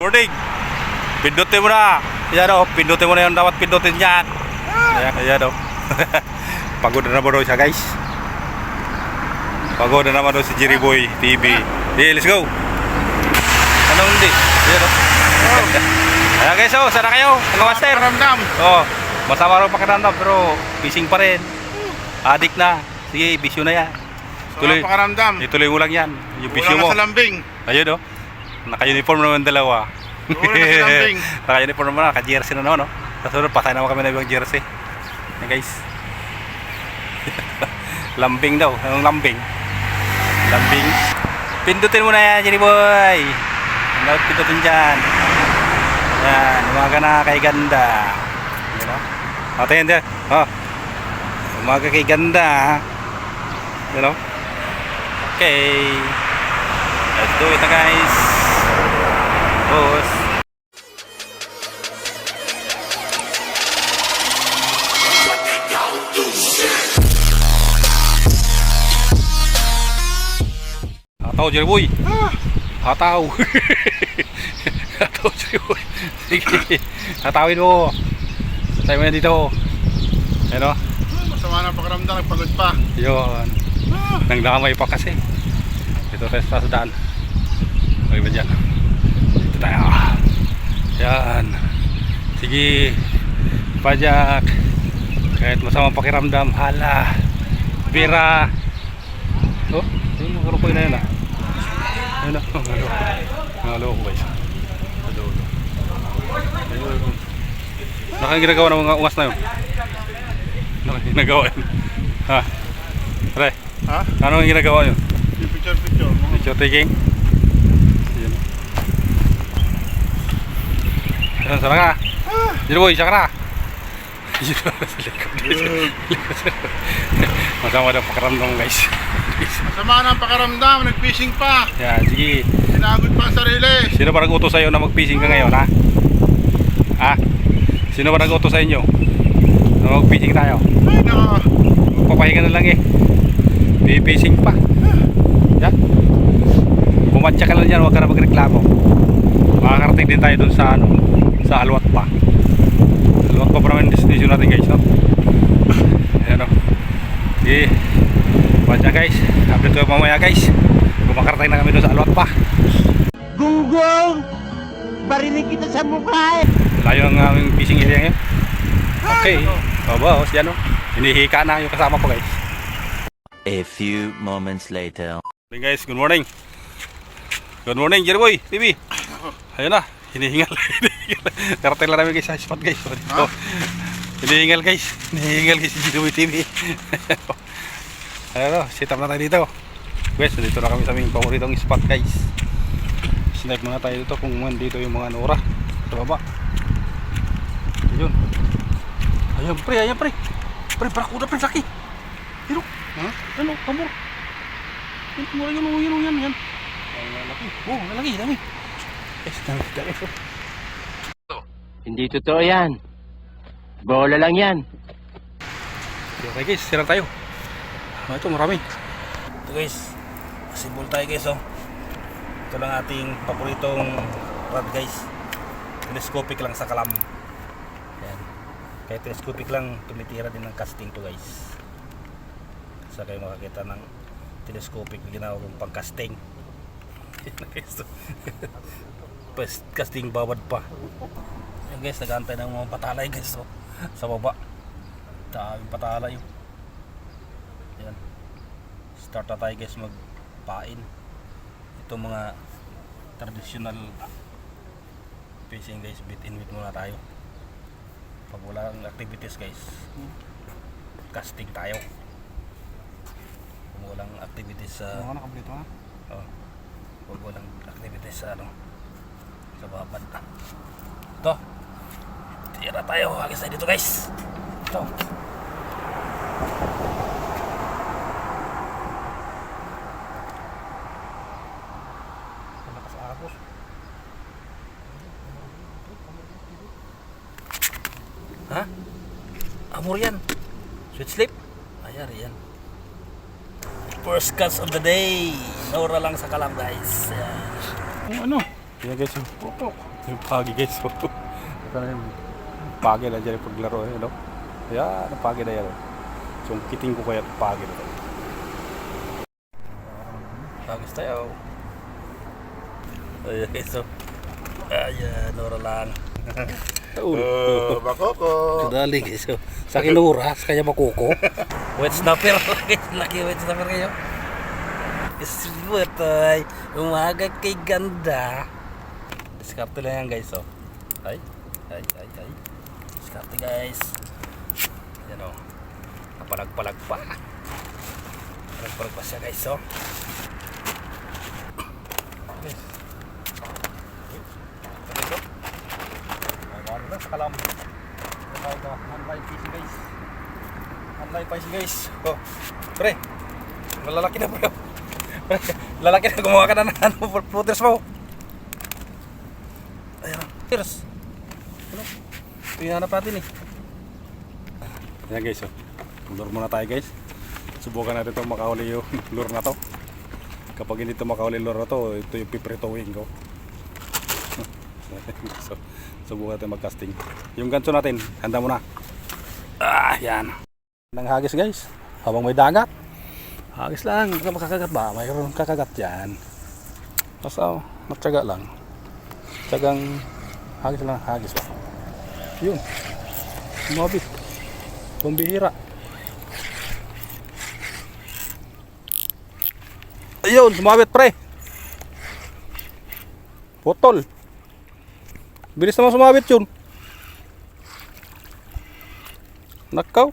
Morning. Pindutin mo na. Ayan o, pindutin mo na yung dapat pindutin yan. Ayan o. Pagod na naman daw siya, guys. Pagod na naman daw si Jerry Boy TV. Okay, let's go. Anong hindi? Ayan o. Ayan guys, oh, sana kayo mga master. Oh, masama rin pakiramdam pero fishing pa rin. Adik na. Sige, bisyo na yan. Tuloy pakiramdam. Ituloy mo lang yan. Yung bisyo mo. Wala na sa lambing. Ayun o. Naka-uniform naman dalawa. Wala na sa lambing. Naka-uniform naman, naka-jersey na naman, no? Kasunod, patay naman kami na ibang jersey. Yan guys. Lambing daw. Anong lambing? Lambing. Pindutin mo na yan, Jenny Boy. Dapat pindutin dyan. Yan, umaga na kay ganda. Yan o. Patayin dyan. Oh. Umaga kay ganda. Yan o. Okay. Let's do it na guys. Boss. Hataw, Jerry Boy. Hataw. Hataw, Jerry Boy. Sige. Hatawin mo. Tayo mo yan dito. Ayan o. Masama na pakiramdam, nagpagod pa. Yun. Nangdamay pa kasi. Ito tayo sa daan. Okay ba dyan? Dito tayo. Yan. Sige. Pajak. Kahit masamang pakiramdam. Hala. Bira. Oh. Yung nakarukoy na yun ah. Ayun ah. Naloko guys. Nakang ginagawa ng mga ungas na yun. Nakang ginagawa yun. Ha? Pre. Ha? Ano ang ginagawa yun? Picture. Picture taking. Ayan. Ayan, sana ka. Dito boy, siya ka na. Dito sa likod. Masama na pakiramdam guys. Masama na pakiramdam, nag-fishing pa. Yan, sige. Sinagod pa ang sarili. Sino ba nag-utos sa'yo na mag-fishing ka ngayon, ha? Ha? Sino ba nag-utos sa inyo na mag-fishing tayo? Ay naka. Magpapahinga na lang eh. May fishing pa. Yan. Bumatya ka lang dyan, huwag ka na magreklamo. Makakarating din tayo dun sa ano, sa Alwat pa. Alwat pa naman yung destination natin guys, no? Ayan o. Sige. Bumatya guys. Update ko mamaya guys. Kung makarating na kami dun sa Alwat pa. Gunggong! Barinig kita sa mukha eh! Layo ang aming fishing area ngayon. Okay. Baba, yan o. Hinihika na yung kasama ko guys. A few moments later. Hey guys, good morning. Good morning, Jerry Boy, TV. Ayun na, hinihingal. Karating lang namin guys sa spot guys. Dito. Hinihingal guys. Hinihingal guys si Jerry Boy TV. Ayun o, sit up na tayo dito. Guys, dito na kami sa aming paboritong spot guys. Snipe muna tayo dito kung dito yung mga nora sa baba. Ayun. Ayun pre, ayun pre. Pre, barakuda pre, laki. Hiro. Ha? Ano, kamor. Yun. Yan. Laki. Oh, laki, dami. Dami. Hindi totoo yan. Bola lang yan. Okay guys, sirang tayo. Ito marami. Ito guys, asibol tayo guys oh. Ito lang ating paboritong rod guys. Telescopic lang sa kalam. Yan. Kaya telescopic lang, tumitira din ng casting to guys. Sa kayo makakita ng telescopic ginawa kong pag-casting. Casting bawad pa. Yan guys, nag-aantay ng mga patalay guys oh, sa baba. Daming patalay. Yan. Start na tayo guys magpain. Ito mga traditional fishing guys, bit in bit muna tayo. Pag wala ang activities guys, casting tayo. Pag walang activities sa pag walang activities sa ano, sa babad. Ito, tira tayo, hagis tayo dito guys. Ito. Malakas agos. Ha? Amor yan. Sweet sleep. Ayari yan. First catch of the day. Nora lang sa kalam guys. Yan. Ano? Yan guys, yung pagi guys. Ito na yung pagi na dyan yung paglaro. You know? Yan, ang pagi na yan. So, kiting ko kaya itong pagi na ito. Pagis tayo. Ayan guys, so. Ayan, nora lang. Bakoko. Dali guys, so. Sa kinura, sa kanya makuko. Wet snapper. Laki wet snapper kayo. Isbutay, umaga kay ganda. Diskarte lang yan guys, oh. Ay. Diskarte guys. Yan o. Kapalag-palag pa. Palag-palag pa siya guys, oh. Guys. Ito. Ano na sa kalam. Online PC guys. Online PC guys. Oh. Pre. Malalaki na bro. Lalaki na gumawa ka na ng footers mo. Ayan, footers. Ano? Ito yung hanap natin eh. Ayan guys, oh. Lure muna tayo guys. Subukan natin itong makauli yung lure na to. Kapag hindi ito makauli yung lure na to, ito yung piprituin ko. So, subukan natin mag-casting. Yung ganso natin, handa muna. Yan. Nang hagis guys, habang may dagat. Hagis lang, hindi ka makakagat ba? Mayroon kakagat yan. Basta matyaga lang. Tyagang hagis lang, hagis lang. Yun. Sumabit. Pambihira. Ayun, sumabit pre. Putol. Bilis naman sumabit yun. Nakaw.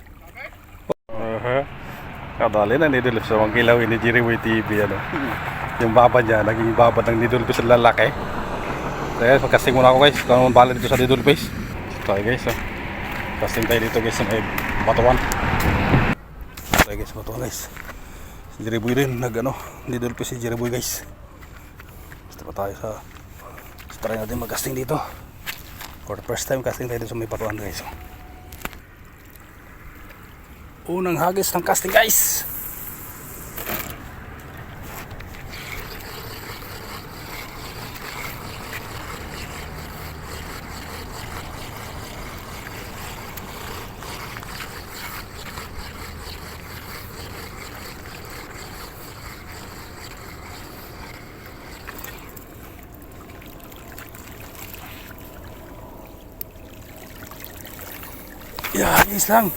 Kadali na nidulip sa mga kilawin ni Jiriboy TV ano. Yung baba niya, naging baba ng nidulpis sa lalaki. Kaya pagkasting muna ako guys, kung naman bala dito sa nidulpis. Okay guys, so. Casting tayo dito guys sa may batuan. Okay guys, batuan guys. Si Jiriboy rin, nidulpis si Jiriboy guys. Basta pa tayo sa try natin mag-casting dito. For the first time, casting tayo dito sa may batuan guys. Unang hagis ng casting guys. Hagis lang.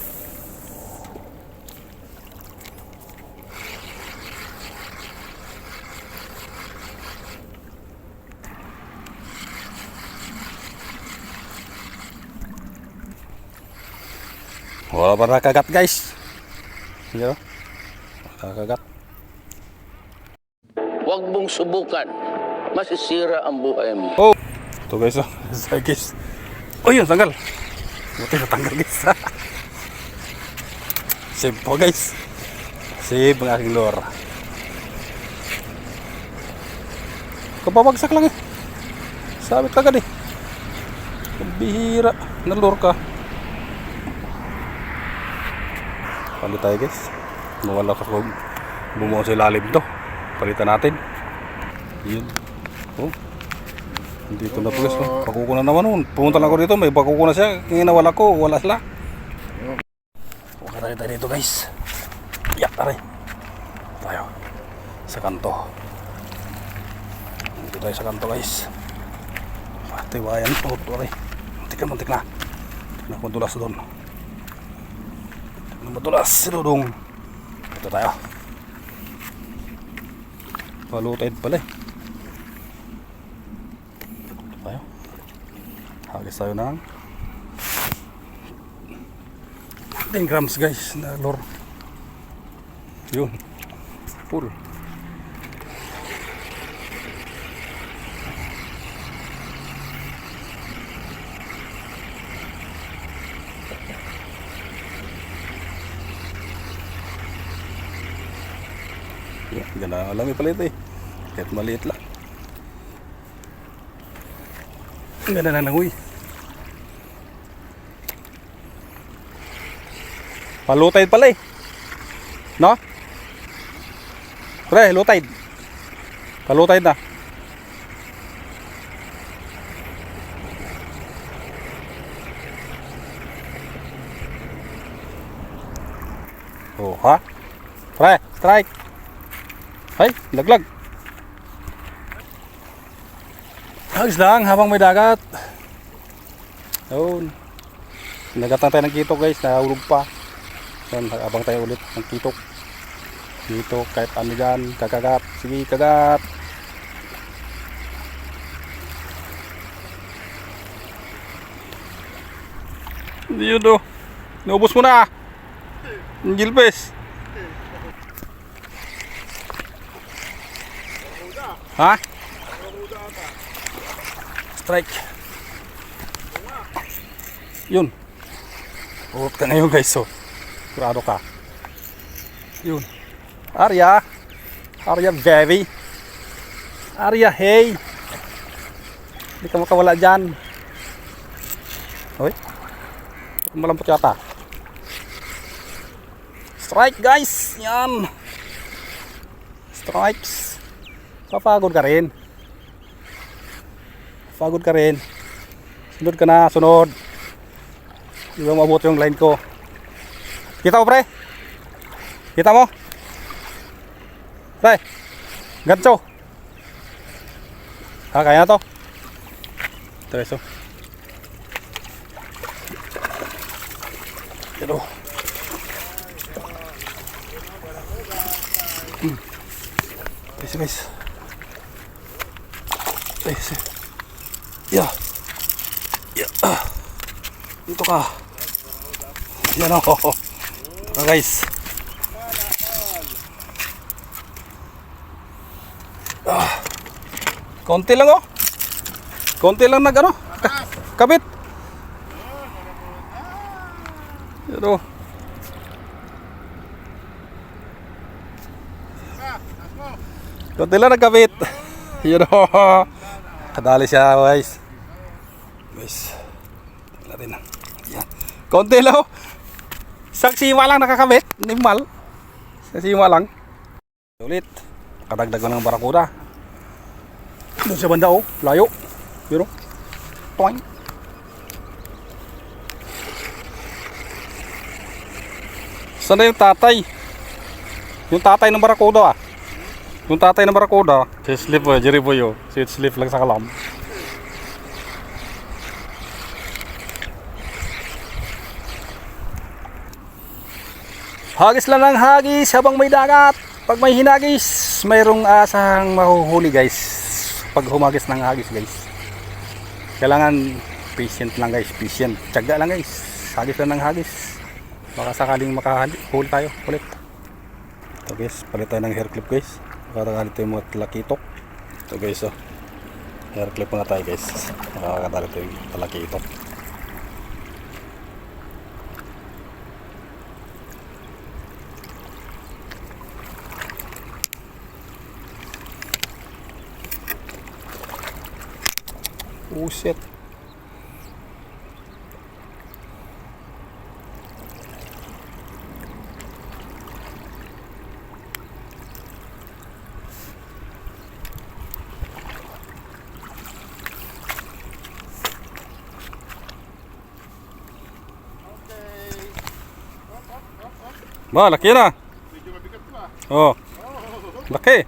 Wala pa nakagat guys. Hindi nakagat. Huwag mong subukan. Masisira ang buhay mo. Oh. Ito guys, oh. Sorry guys. Oh yun, tanggal. Buti na tanggal guys. Save po guys. Save ang aking lure. Kapabagsak lang eh. Sabit kagad eh. Bihira. Nalure ka. Palit tayo guys. Mawala ka kung bumuha sa ilalim to. Palitan natin. Yun. Oh. Dito na po guys. Oh. Pakuko na naman. Pumunta lang ako dito. May pakuko na siya. Kaya nawala ko. Wala sila. Huwag tayo dito guys. Yak aray. Tayo. Sa kanto. Dito tayo sa kanto guys. Tiwayan. Oh, aray. Muntik na. Madulas doon. Madulas si Dudong. Ito tayo. Palutid pala eh. Ito tayo. Hagis tayo ng 10 grams guys na lure. Yun. Full. Ganda alam pala ito eh. Kahit maliit lang. Ganda na nanguy. Palutide pala eh. No? Pre, lutide. Palutide na. Oh, ha? Pre, strike. Ay, laglag. Ayos lang habang may dagat. Yun. Nagatan tayo ng kitok guys, nahulog pa. Yun, abang tayo ulit ng kitok. Kitok, kahit ano dyan, kakagat. Sige, kagat. Hindi yun do. Naubos mo na. Ang gilbes. Ha? Strike. Yun. Urot ka ngayon guys. So, kurado ka. Yun. Arya. Arya baby. Arya hey. Hindi ka makawala dyan. Hoy. Malampot yata. Strike guys. Yan. Strikes. Papagod ka rin. Pagod ka rin. Sunod ka na. Sunod. Hindi ba maabot yung line ko. Kita mo pre? Kita mo? Pre. Gancho. Kaya na to. Tereso. Ito. Guys, guys. Guys. Ya. Ya. Dito ka. Yan o. Guys. Konti lang oh. Konti lang nag ano. Kabit. Yan o. Konti lang nagkabit. Yan o. Kadali siya guys. Guys. Natin. Yan. Konti lang oh. Isang sima lang nakakabit. Nimal. Isang sima lang. Ulit. Kadagdag ko ng barakuda. Doon sa banda oh. Layo. Pero. Toing. Saan na yung tatay? Yung tatay ng barakuda ah. Yung tatay ng barakuda. Si slip oh. Jerry boy oh. Si slip lang sa kalam. Hagis lang ng hagis habang may dagat. Pag may hinagis, mayroong asahang mahuhuli guys. Pag humagis ng hagis guys. Kailangan patient lang guys. Patient. Tiyaga lang guys. Hagis lang ng hagis. Baka sakaling makahuli tayo ulit. Ito guys, palit tayo ng hair clip guys. Makakadali tayo yung mga talakitok. Ito guys oh. Hair clip muna tayo guys. Makakadali tayo yung talakitok. Oh shit. Ba, laki na. Medyo mabigat pa. Oh. Laki.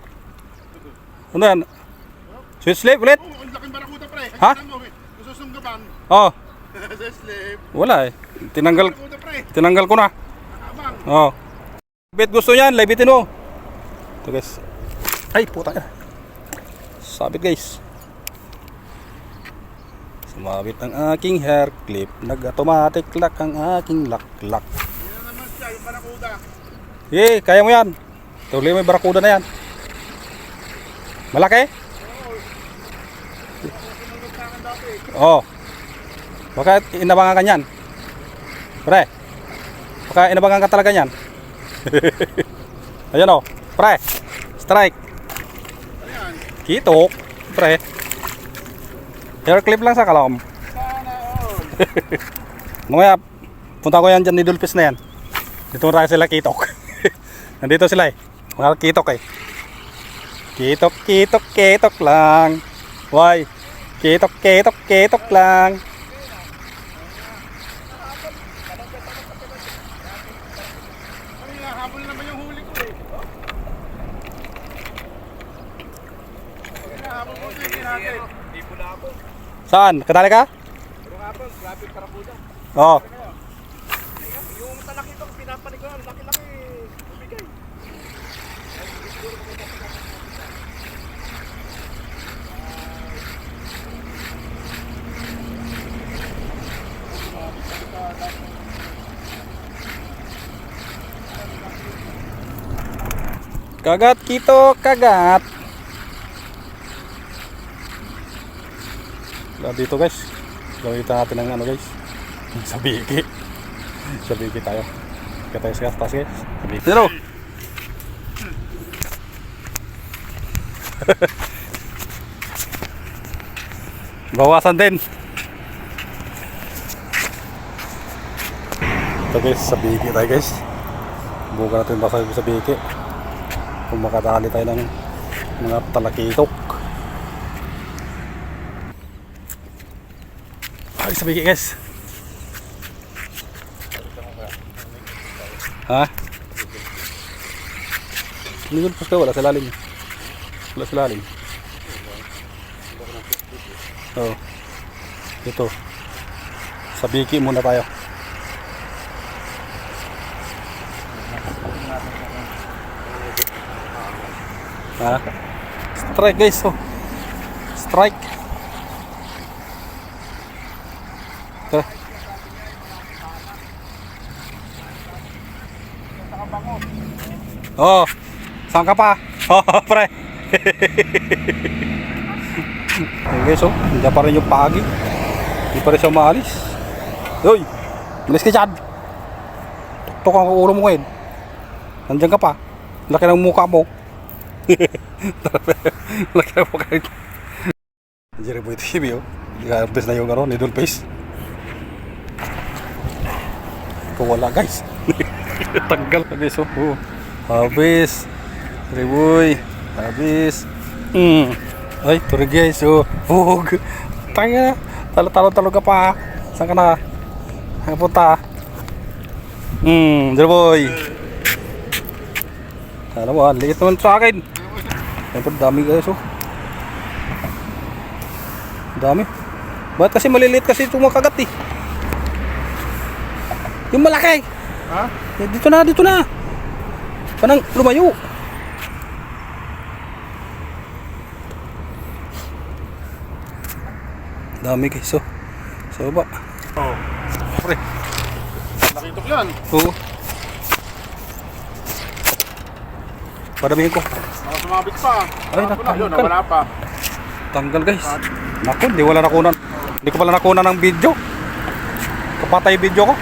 Ano yan? Sweet slip ulit? Oh, ang laking barakuda pre. Ha? Susunggaban. Oh. Sa slip. Wala eh. Tinanggal Barakuda pre. tinanggal ko na. Abang. Oh. Bet gusto yan, labitin mo. Ito guys. Ay, puta. Sabit guys. Sumabit ang aking hair clip. Nag-automatic lock ang aking lock. Yan naman siya, yung barakuda. Eh, kaya mo yan. Tuloy mo yung barakuda na yan. Malaki? Oh. Baka inabangan ka niyan. Pre. Baka inabangan ka talaga niyan. Ayan oh. Pre. Strike. Kitok. Pre. Hair clip lang sa kalam. Mamaya, punta ko yan dyan ni Dulpis na yan. Dito na sila kitok. Nandito sila eh. Mga kitok eh. Kitok lang. Why? Kitok lang. Habang Saan? Kadali ka? Pero nga po, grabe para po dyan. Oo. Yung talaki ito, pinapanig ko, laki-laki. Bumigay. Kagat kito, kagat. Dito guys. Gawin natin ng ano guys. Sa biki. Sa biki tayo. Kaya tayo sa taas guys. Sa biki. Zero. Bawasan din. Ito guys, sa biki tayo guys. Buka natin basa sa biki. Kung makadali tayo ng mga talakitok. Ay, sa biki guys. Ha? Hindi ko pas ka, wala sa lalim. Wala sa lalim. Oo. Ito. Sa biki muna tayo. Ha? Strike guys, oh. Strike. Tara. Oh, saan ka pa? Oh, pre. Hey guys, oh, hindi pa rin yung pagi. Hindi pa rin siya maalis. Uy, malis ka dyan. Tuktok ang ulo mo ngayon. Nandiyan ka pa. Laki ng mukha mo. Laki ng mukha mo. Jerry Boy TV, oh. I-update na yung ano, needle face. Wala guys. Tanggal ka guys, oh. Habis. Jerry Boy. Habis. Ay, turi guys, oh. Hug. Tanga. Talo ka pa. Saan ka na? Saan ka punta? Jerry Boy. Alam mo, liit naman sa akin. Siyempre, dami guys, oh. Dami. Bakit kasi maliliit kasi ito makagat eh. Yung malaki. Ha? Eh, dito na. Panang lumayo. Dami guys, oh. Sa baba. Oo. Pre. Nakitok yan. Oo. Padamihin ko. Mga sumabit pa. Ay, Wala pa. Yun, natanggal. wala pa. Tanggal guys. Naku, hindi ko pala nakunan ng video. Kapatay video ko.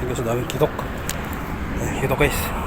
Guys, daming kitok. Kitok guys.